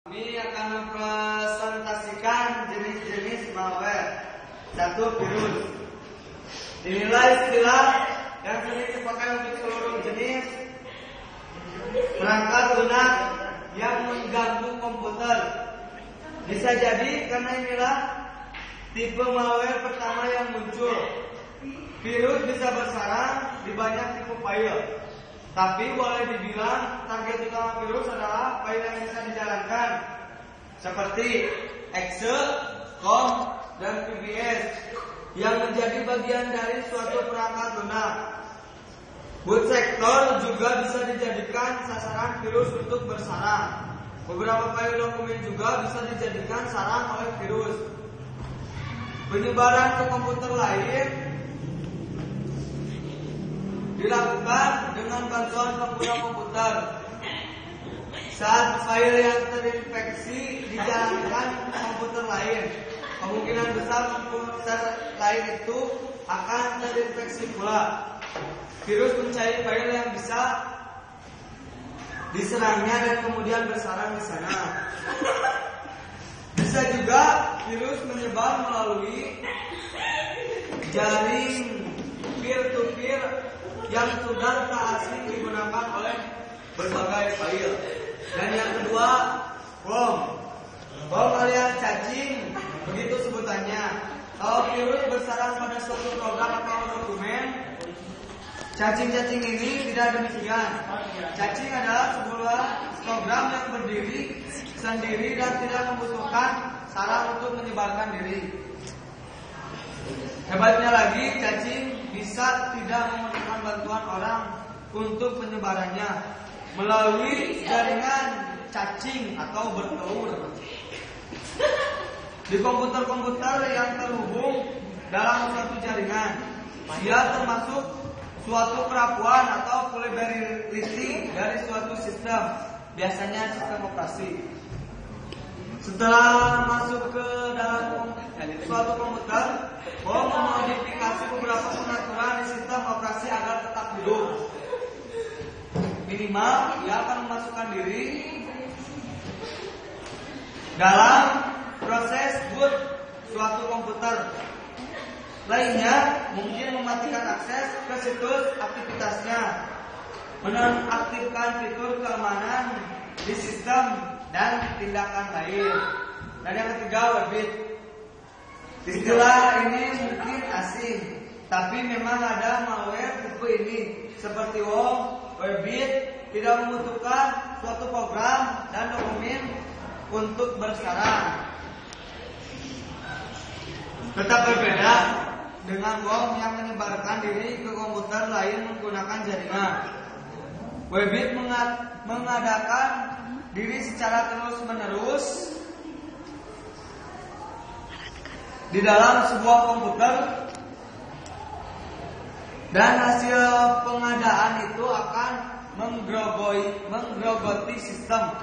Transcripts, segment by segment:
Kami akan mempresentasikan jenis-jenis malware. 1. Virus. Inilah istilah yang sering dipakai untuk seluruh jenis perangkat lunak yang mengganggu komputer. Bisa jadi karena inilah tipe malware pertama yang muncul. Virus bisa bersarang di banyak tipe file. Tapi boleh dibilang target utama virus adalah file yang bisa dijalankan seperti exe, com, dan VBS yang menjadi bagian dari suatu perangkat lunak. Boot sector juga bisa dijadikan sasaran virus untuk bersarang. Beberapa file dokumen juga bisa dijadikan sarang oleh virus. Penyebaran ke komputer lain dilakukan dengan bantuan pengguna komputer. Saat file yang terinfeksi dijalankan ke komputer lain, kemungkinan besar komputer lain itu akan terinfeksi pula. Virus mencari file yang bisa diserangnya dan kemudian bersarang di sana. Bisa juga virus menyebar melalui jaring peer-to-peer yang sudah tak asing digunakan oleh berbagai file. Dan yang kedua, worm. Worm alias cacing, begitu sebutannya. Kalau virus bersarang pada suatu program atau dokumen, cacing-cacing ini tidak demikian. Cacing adalah sebuah program yang berdiri sendiri dan tidak membutuhkan sarang untuk menyebarkan diri. Hebatnya lagi, cacing bisa tidak memerlukan bantuan orang untuk penyebarannya melalui jaringan cacing atau bertelur. Di komputer-komputer yang terhubung dalam suatu jaringan, dia termasuk suatu kerapuan atau vulnerability dari suatu sistem, biasanya sistem operasi. Setelah masuk ke dalam suatu komputer, memodifikasi beberapa pengaturan di sistem operasi agar tetap hidup. Minimal, dia akan memasukkan diri dalam proses boot suatu komputer. Lainnya, mungkin mematikan akses ke situs aktivitasnya, menonaktifkan fitur keamanan di sistem, dan tindakan lain. Dan yang ketiga, Webbit. Istilah ini mungkin asing, tapi memang ada malware tipe ini. Seperti worm, Webbit tidak membutuhkan suatu program dan dokumen untuk bersarang. Tetap berbeda dengan worm yang menyebarkan diri ke komputer lain menggunakan jaringan. Webbit mengadakan diri secara terus-menerus di dalam sebuah komputer, dan hasil pengadaan itu akan menggerogoti sistem.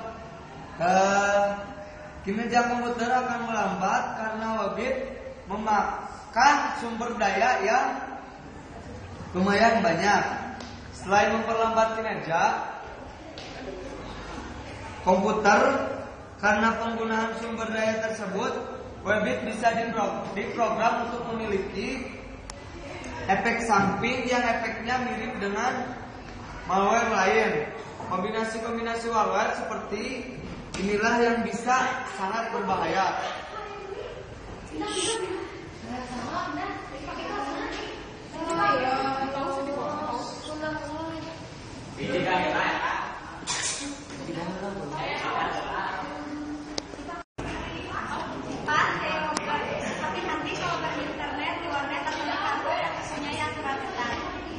Kinerja komputer akan melambat karena Webbit memakan sumber daya yang lumayan banyak. Selain memperlambat kinerja komputer karena penggunaan sumber daya tersebut, Webbit bisa diprogram untuk memiliki efek samping yang efeknya mirip dengan malware lain. Kombinasi-kombinasi malware seperti inilah yang bisa sangat berbahaya.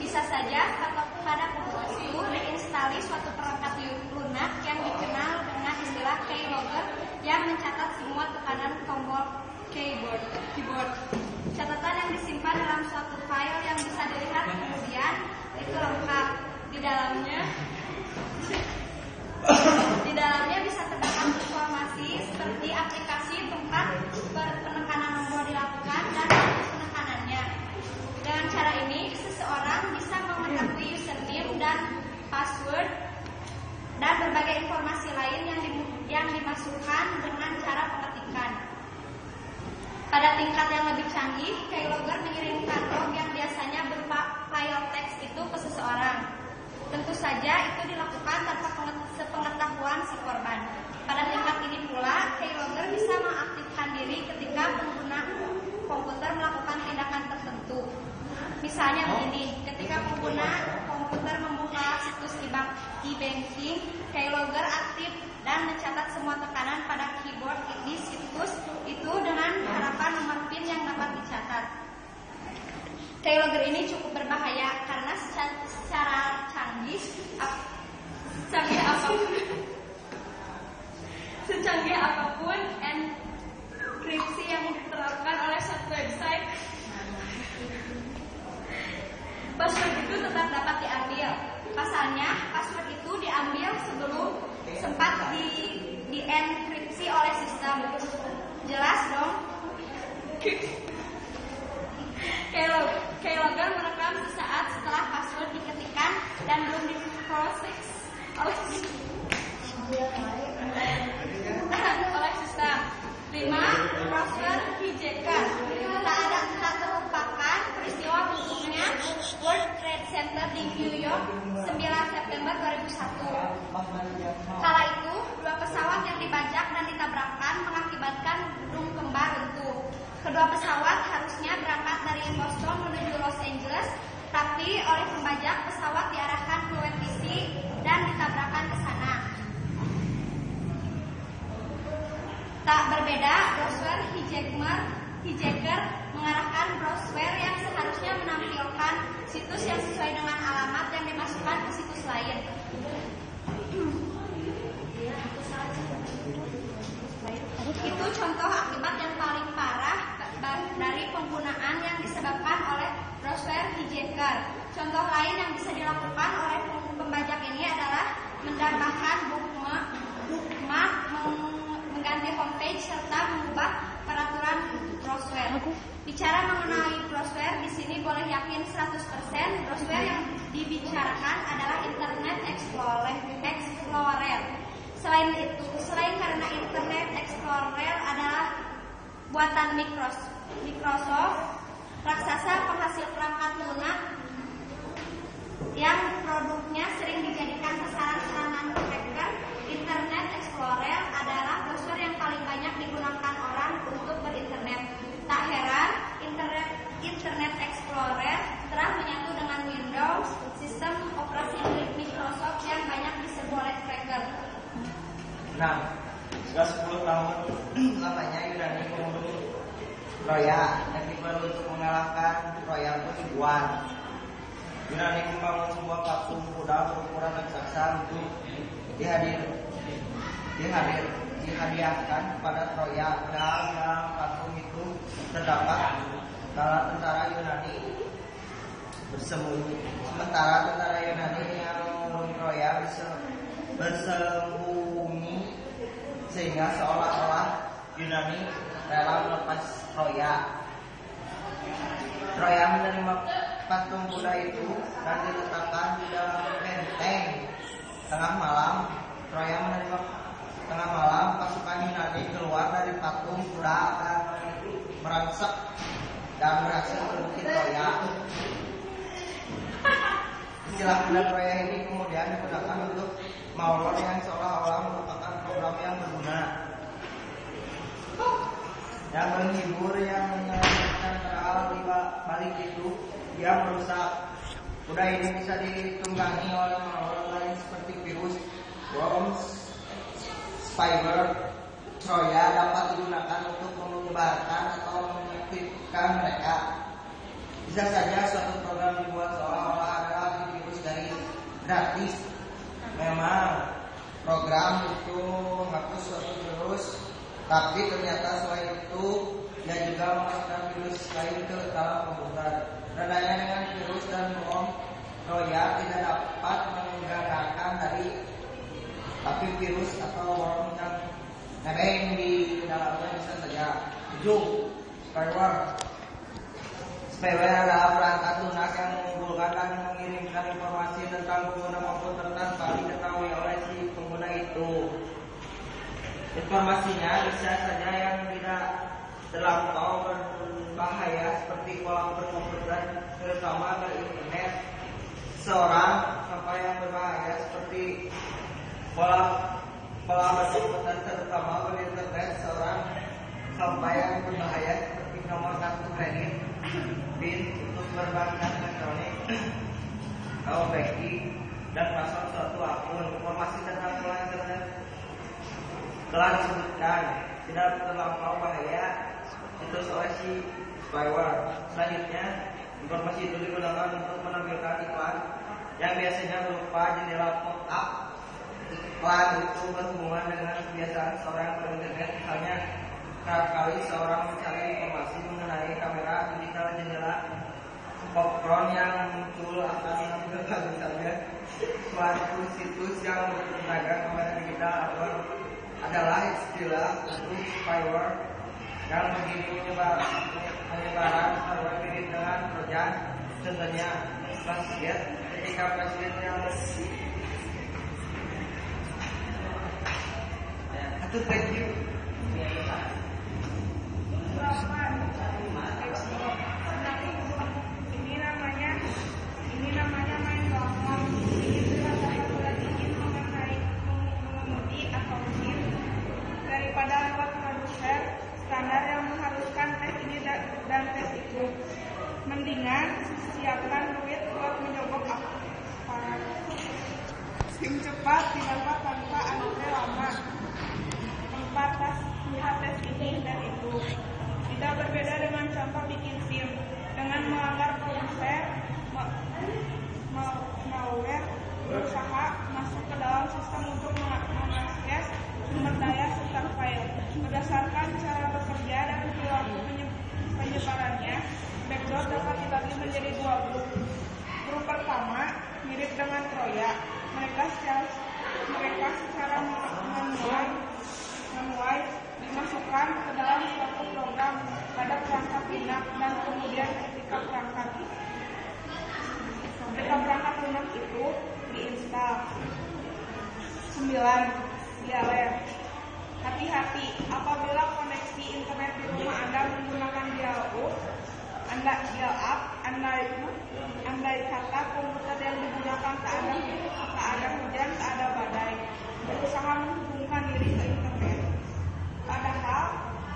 Bisa saja pada komputer itu diinstalasi suatu perangkat lunak yang dikenal dengan istilah keylogger yang mencatat semua tekanan tombol keyboard. Catatan yang disimpan dalam suatu file yang bisa dilihat kemudian itu lengkap. Di dalamnya bisa terdapat informasi seperti aplikasi, tempat penekanan nomor dilakukan, dan penekanannya. Dengan cara ini, seseorang bisa mengetahui username dan password dan berbagai informasi lain yang dimasukkan dilakukan dengan cara pengetikan. Pada tingkat yang lebih canggih, keylogger mengirimkan log yang biasanya berupa file teks itu ke seseorang. Tentu saja itu dilakukan tanpa sepengetahuan si korban. Pada tingkat ini pula, keylogger bisa mengaktifkan diri ketika pengguna komputer melakukan tindakan tertentu. Misalnya begini, ketika pengguna komputer membuka situs e-banking, keylogger aktif dan mencatat semua tekanan pada keyboard di situs itu dengan harapan nomor PIN yang dapat dicatat. Keylogger ini cukup berbahaya karena secara secanggih apapun enkripsi yang diterapkan oleh suatu website, password itu tetap dapat diambil. Pasalnya, password itu diambil sebelum sempat dienkripsi oleh sistem. Jelas dong? Keylogger merekam sesaat setelah password diketikkan dan belum diproses oleh sistem. 5. Browser hijacker. Tak terlupakan peristiwa bunuhnya World Trade Center di New York 9 September 2001. Kala itu, 2 pesawat yang dibajak dan ditabrakkan mengakibatkan gedung kembar runtuh. Kedua pesawat harusnya berangkat dari Boston menuju Los Angeles, tapi oleh pembajak pesawat diarahkan ke WTC dan ditabrakkan ke sana. Tak berbeda, browser hijacker mengarahkan browser yang seharusnya menampilkan situs yang sesuai dengan alamat yang dimasukkan ke situs lain. Itu contoh akibat yang paling parah dari penggunaan yang disebabkan oleh browser hijacker. Contoh lain yang bisa dilakukan oleh pembajak ini adalah menambahkan bookmark, mengganti homepage serta mengubah peraturan browser. Bicara mengenai browser, di sini boleh yakin 100% browser yang dibicarakan adalah Internet Explorer. Selain karena Internet Explorer adalah buatan Microsoft, raksasa penghasil perangkat lunak yang produknya sering dijadikan sasaran serangan hacker, Internet Explorer adalah browser yang paling banyak digunakan orang untuk berinternet. Tak heran, Internet Explorer telah menyatu dengan Windows, sistem operasi milik Microsoft yang banyak diserbu oleh hacker. Nah, sudah 10 tahun lamanya Yunani membunuh Troya dan diperlu untuk mengalahkan Troya itu ribuan. Yunani membangun sebuah patung kuda berukuran raksasa untuk dihadiahkan kepada Troya. Padahal dalam patung itu terdapat tentara Yunani bersembunyi. Sementara tentara Yunani yang membunuh Troya bersembunyi sehingga seolah-olah Yunani rela melepas Troya. Troya menerima patung kuda itu dan diletakkan di dalam benteng. Tengah malam pasukan Yunani keluar dari patung kuda dan merangsek dan berhasil merebut Troya. Istilah kuda Troya ini kemudian digunakan untuk malware yang seolah-olah merupakan program yang berguna, yang menghibur, yang menyelamatkan hal di balik itu dia merusak. Kuda ini bisa ditunggangi oleh malware lain seperti virus, worms, spyware. Troya dapat digunakan untuk menyebarkan atau mengaktifkan mereka. Bisa saja suatu program dibuat seolah-olah adalah virus dari gratis. Memang program itu hapus suatu virus, tapi ternyata selain itu dia juga memasukkan virus lain ke dalam komputer. Bedanya dengan virus dan bom, Troya tidak dapat menggunakan tapi virus atau worm yang nebeng di dalamnya bisa saja. 7. Spyware adalah perangkat lunak yang mengumpulkan dan mengirimkan informasi tentang pengguna komputer tanpa diketahui oleh si pengguna itu. Informasinya bisa saja yang tidak terlampau berbahaya seperti pola berkomputer, terutama ke internet. Seorang sampai yang berbahaya seperti pola berkomputer, terutama ke internet. Seorang sampai yang berbahaya seperti nomor kartu kredit, PIN untuk perbankan elektronik, banking, dan password suatu akun. Informasi tentang pola internet telah disebutkan tidak terlampau bahaya situs oleh si spyware. Selanjutnya, informasi itu digunakan untuk menampilkan iklan yang biasanya berupa jendela pop-up. Iklan itu berhubungan dengan kebiasaan seorang berinternet. Misalnya, kerap kali seorang mencari informasi mengenai kamera digital jendela popcorn yang muncul akan menampilkan misalnya suatu situs yang bertenaga kamera digital atau adalah istilah untuk spyware yang begini penyebaran spyware mirip dengan trojan. Contohnya Flashgate, ketika presiden yang thank you. Ini namanya main telepon. Ini adalah satu lagi mengenai mengemudi atau SIM. Daripada lewat produser standar yang mengharuskan tes ini dan tes itu, mendingan siapkan duit buat menyogok aparat. SIM cepat didapat tanpa antre lama. Tempat lihat tes ini dan itu. Tidak berbeda dengan contoh bikin SIM. Dengan melanggar produser, malware berusaha masuk ke dalam sistem untuk mengakses sumber daya serta file. Berdasarkan cara bekerja dan perilaku penyebarannya, backdoor dapat dibagi menjadi dua grup. Grup pertama mirip dengan Troya. Mereka secara manual dimasukkan ke dalam suatu program pada perangkat lunak dan kemudian ketika perangkat lunak itu diinstal. 9. Dial-up. Hati-hati apabila koneksi internet di rumah Anda menggunakan dial-up, andai kata komputer yang digunakan tak ada hujan, tak ada badai, berusaha menghubungkan diri ke internet.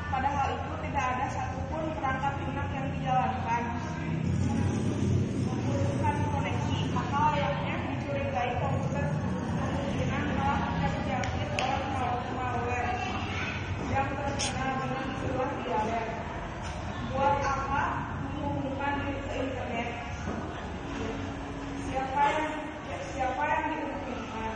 Padahal itu tidak ada satupun perangkat lunak yang dijalankan membutuhkan koneksi, maka layaknya dicurigai komputer kemungkinan telah terjangkit oleh malware yang terkenal dengan istilah dial-up. Buat apa menghubungkan diri ke internet? Siapa yang dihubungkan?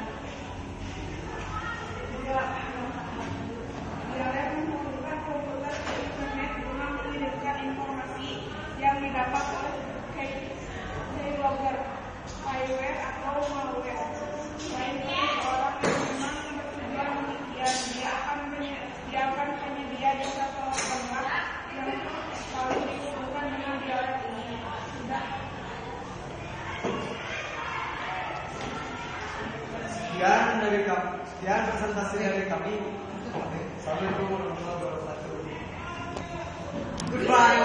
Dial-up menghubungkan komputer ke internet guna mengirimkan informasi yang didapat oleh keylogger, spyware atau malware. Selain itu, seorang yang memang bertujuan demikian, dia akan penyedia jasa telepon yang selalu dihubungkan dengan dial-up ini. Sekian presentasi dari kami. Sampai jumpa. Goodbye.